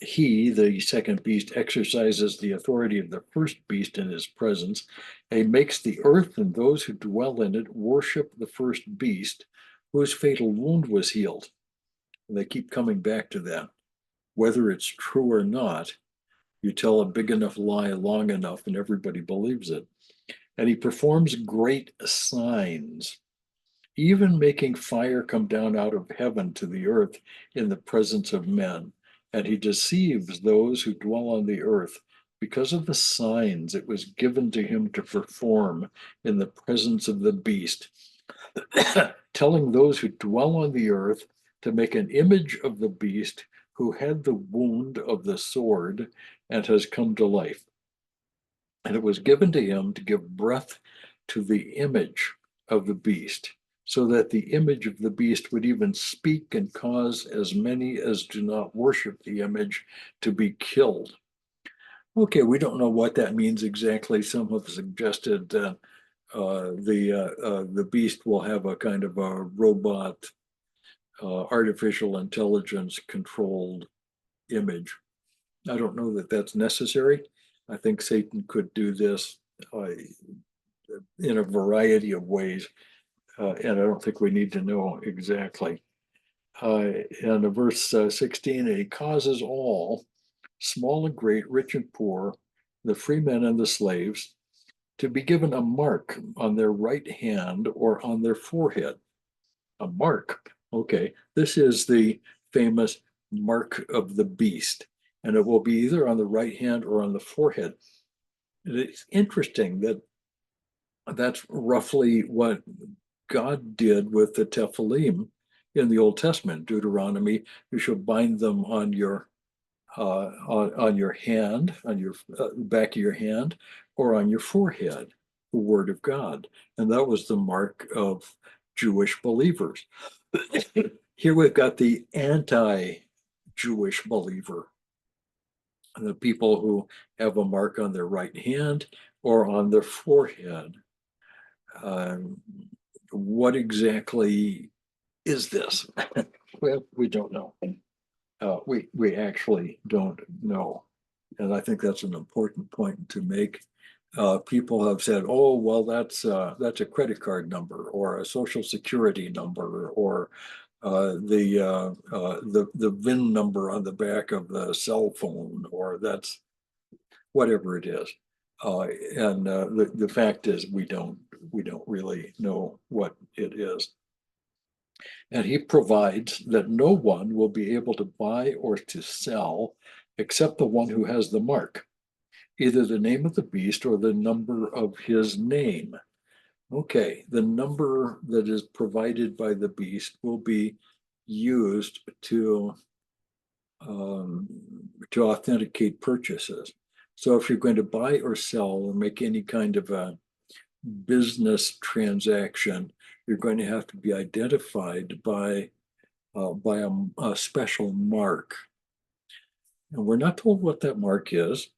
Speaker 2: He, the second beast, exercises the authority of the first beast in his presence. He makes the earth and those who dwell in it worship the first beast, whose fatal wound was healed. And they keep coming back to that. Whether it's true or not, you tell a big enough lie long enough and everybody believes it. And he performs great signs, even making fire come down out of heaven to the earth in the presence of men. And he deceives those who dwell on the earth because of the signs it was given to him to perform in the presence of the beast, telling those who dwell on the earth to make an image of the beast who had the wound of the sword and has come to life. And it was given to him to give breath to the image of the beast, so that the image of the beast would even speak and cause as many as do not worship the image to be killed. Okay, we don't know what that means exactly. Some have suggested that the beast will have a kind of a robot, artificial intelligence controlled image. I don't know that that's necessary. I think Satan could do this in a variety of ways, and I don't think we need to know exactly. And verse 16, he causes all, small and great, rich and poor, the free men and the slaves, to be given a mark on their right hand or on their forehead. A mark. Okay, this is the famous mark of the beast, and it will be either on the right hand or on the forehead. And it's interesting that that's roughly what God did with the Tephilim in the Old Testament. Deuteronomy, you shall bind them on your hand, on your back of your hand, or on your forehead, the word of God. And that was the mark of Jewish believers. Here we've got the anti-Jewish believer, the people who have a mark on their right hand or on their forehead. What exactly is this? Well, we don't know. We actually don't know. And I think that's an important point to make. People have said, oh, well, that's a credit card number or a social security number or the VIN number on the back of the cell phone, or that's whatever it is. And the fact is, we don't really know what it is. And he provides that no one will be able to buy or to sell except the one who has the mark, either the name of the beast or the number of his name. Okay, the number that is provided by the beast will be used um, to authenticate purchases. So if you're going to buy or sell or make any kind of a business transaction, you're going to have to be identified by a special mark. And we're not told what that mark is.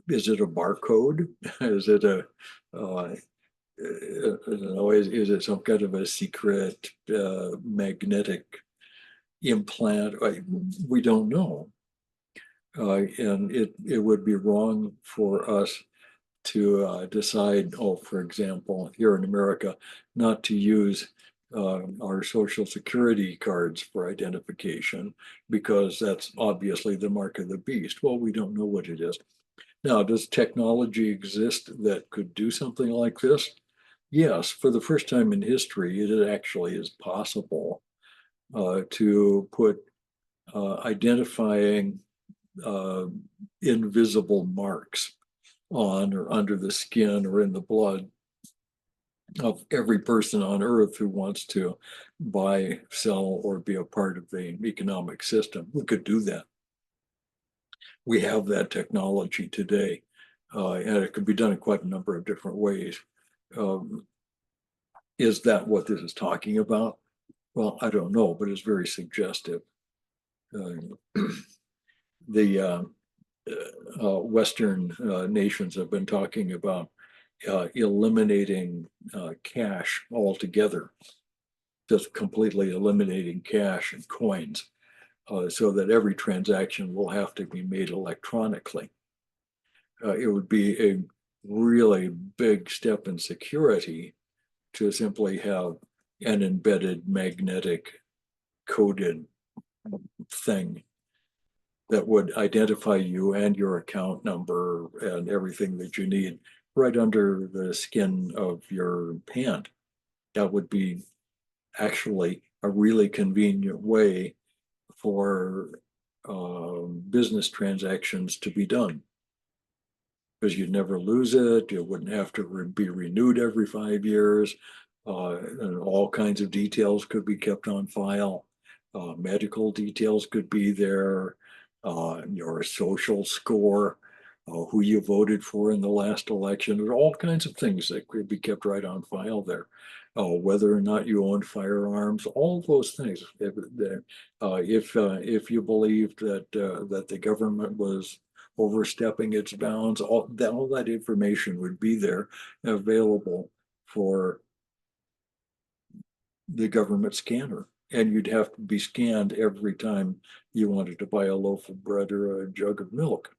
Speaker 2: Is it a barcode? Is it a is it some kind of a secret magnetic implant? We don't know. And it would be wrong for us to decide, oh, for example, here in America, not to use our social security cards for identification because that's obviously the mark of the beast. Well, we don't know what it is. Now, does technology exist that could do something like this? Yes, for the first time in history, it actually is possible to put identifying uh, invisible marks on or under the skin or in the blood of every person on earth who wants to buy, sell, or be a part of the economic system. We could do that. We have that technology today, and it can be done in quite a number of different ways. Um, is that what this is talking about? Well, I don't know, but it's very suggestive. Uh, the Western nations have been talking about eliminating cash altogether, just completely eliminating cash and coins, so that every transaction will have to be made electronically. It would be a really big step in security to simply have an embedded magnetic coded thing that would identify you and your account number and everything that you need right under the skin of your hand. That would be actually a really convenient way for business transactions to be done because you'd never lose it. You wouldn't have to be renewed every 5 years. And all kinds of details could be kept on file. Medical details could be there, your social score, who you voted for in the last election, or all kinds of things that could be kept right on file there. Whether or not you owned firearms, all those things. If you believed that the government was overstepping its bounds, all that information would be there available for the government scanner. And you'd have to be scanned every time you wanted to buy a loaf of bread or a jug of milk.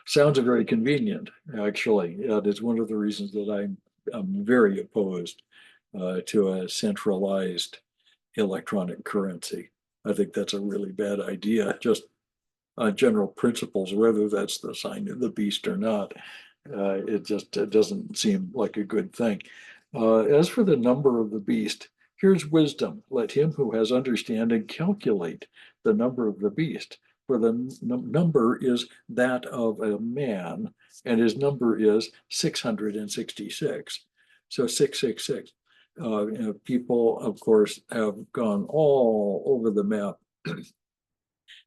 Speaker 2: Sounds very convenient, actually. It is one of the reasons that I'm very opposed to a centralized electronic currency. I think that's a really bad idea, just general principles, whether that's the sign of the beast or not. It doesn't seem like a good thing. As for the number of the beast, here's wisdom. Let him who has understanding calculate the number of the beast. For the number is that of a man, and his number is 666. So 666. People, of course, have gone all over the map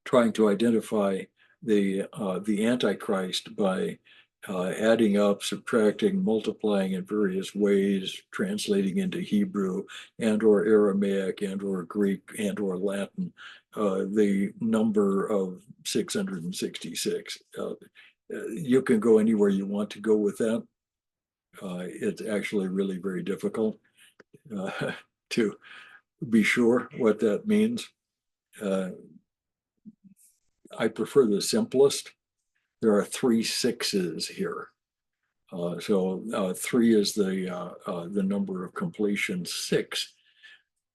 Speaker 2: trying to identify the Antichrist by adding up, subtracting, multiplying in various ways, translating into Hebrew and or Aramaic and or Greek and or Latin, the number of 666. You can go anywhere you want to go with that. It's actually really very difficult to be sure what that means. Uh, I prefer the simplest. There are 3 6s here. So 3 is the number of completion. 6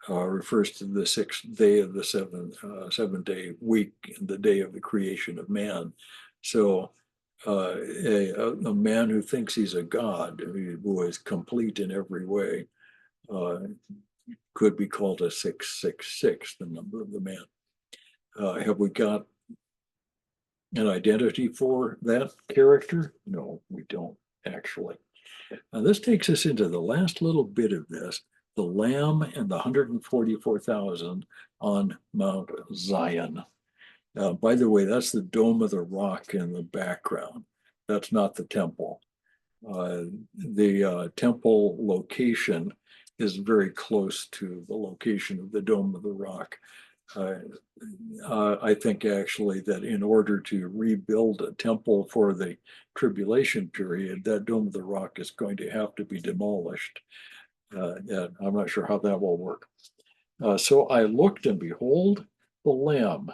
Speaker 2: refers to the 6th day of the 7-day week, the day of the creation of man. So a man who thinks he's a god, who is complete in every way, could be called a 666, the number of the man. Have we got an identity for that character? No, we don't actually. Now, this takes us into the last little bit of this, the Lamb and the 144,000 on Mount Zion. By the way, that's the Dome of the Rock in the background. That's not the temple. The temple location is very close to the location of the Dome of the Rock. I think actually that in order to rebuild a temple for the tribulation period, that Dome of the Rock is going to have to be demolished. And I'm not sure how that will work. So I looked, and behold, the Lamb,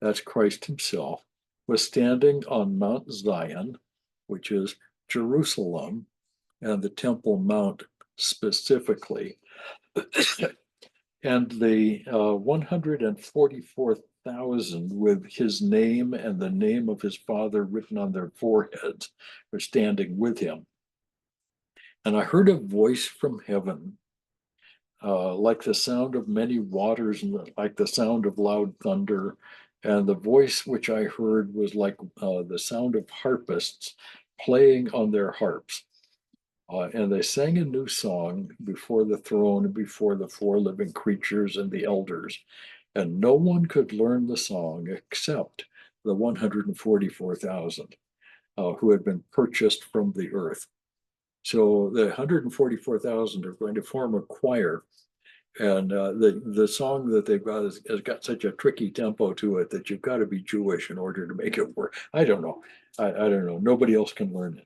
Speaker 2: that's Christ himself, was standing on Mount Zion, which is Jerusalem, and the Temple Mount specifically. And the 144,000 with his name and the name of his father written on their foreheads were standing with him. And I heard a voice from heaven, like the sound of many waters and like the sound of loud thunder. And the voice which I heard was like the sound of harpists playing on their harps. And they sang a new song before the throne and before the 4 living creatures and the elders. And no one could learn the song except the 144,000 who had been purchased from the earth. So the 144,000 are going to form a choir. And the song that they've got has got such a tricky tempo to it that you've got to be Jewish in order to make it work. I don't know. I don't know. Nobody else can learn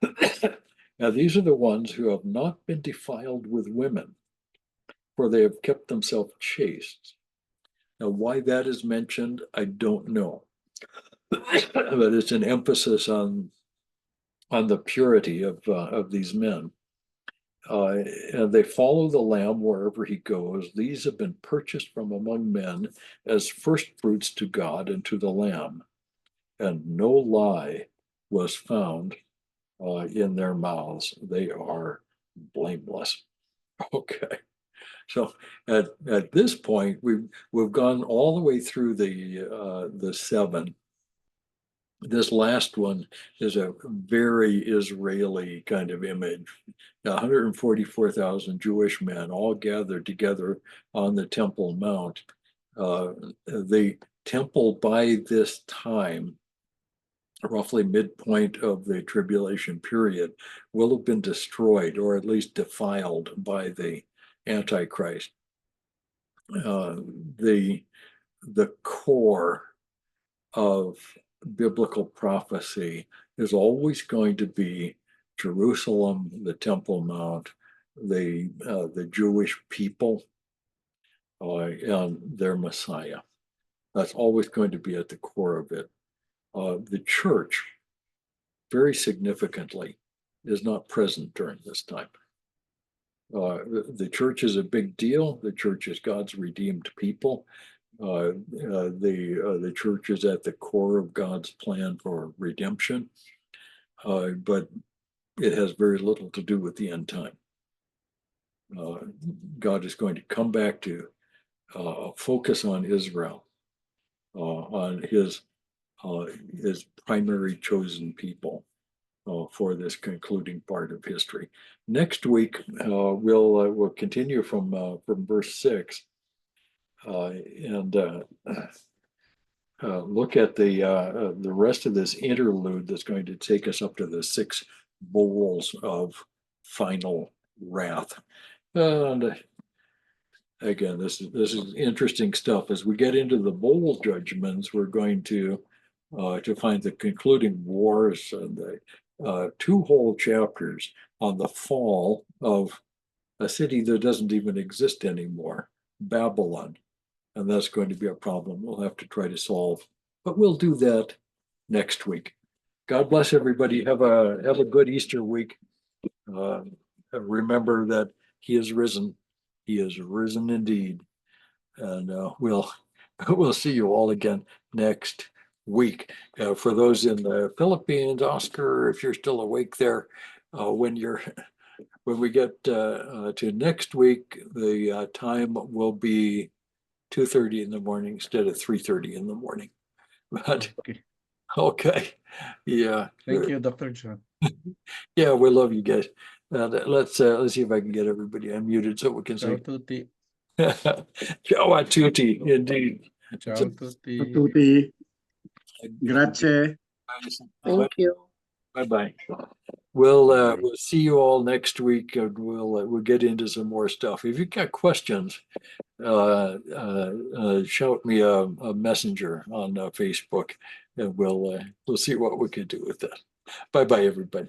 Speaker 2: it. Now, these are the ones who have not been defiled with women, for they have kept themselves chaste. Now, why that is mentioned, I don't know. But it's an emphasis on the purity of these men. And they follow the Lamb wherever he goes. These have been purchased from among men as first fruits to God and to the Lamb. And no lie was found in their mouths. They are blameless. Okay. So at this point, we've gone all the way through the 7. This last one is a very Israeli kind of image. 144,000 Jewish men all gathered together on the Temple Mount. The temple by this time, roughly midpoint of the tribulation period, will have been destroyed or at least defiled by the Antichrist. The core of biblical prophecy is always going to be Jerusalem, the Temple Mount, the Jewish people, and their Messiah. That's always going to be at the core of it. The church, very significantly, is not present during this time. The church is a big deal. The church is God's redeemed people. The church is at the core of God's plan for redemption, but it has very little to do with the end time. God is going to come back to focus on Israel, on his primary chosen people for this concluding part of history. Next week, we'll continue from verse 6 and look at the rest of this interlude that's going to take us up to the 6 bowls of final wrath. And again, this is interesting stuff. As we get into the bowl judgments, we're going to find the concluding wars and the 2 whole chapters on the fall of a city that doesn't even exist anymore, Babylon. And that's going to be a problem we'll have to try to solve. But we'll do that next week. God bless everybody. Have a good Easter week. Remember that He is risen. He is risen indeed. And we'll see you all again next week. For those in the Philippines, Oscar, if you're still awake there, when we get to next week, the time will be 2:30 in the morning instead of 3:30 in the morning. But
Speaker 3: Okay.
Speaker 2: okay, yeah,
Speaker 3: Thank you, Dr. John.
Speaker 2: yeah, we love you guys. Let's see if I can get everybody unmuted so we can
Speaker 3: Ciao
Speaker 2: say
Speaker 3: tutti.
Speaker 2: ciao a tutti, indeed.
Speaker 3: Ciao tutti.
Speaker 4: A tutti, grazie.
Speaker 1: Thank you.
Speaker 2: Bye bye. We'll see you all next week, and we'll get into some more stuff. If you've got questions, shout me a messenger on Facebook, and we'll see what we can do with that. Bye bye, everybody.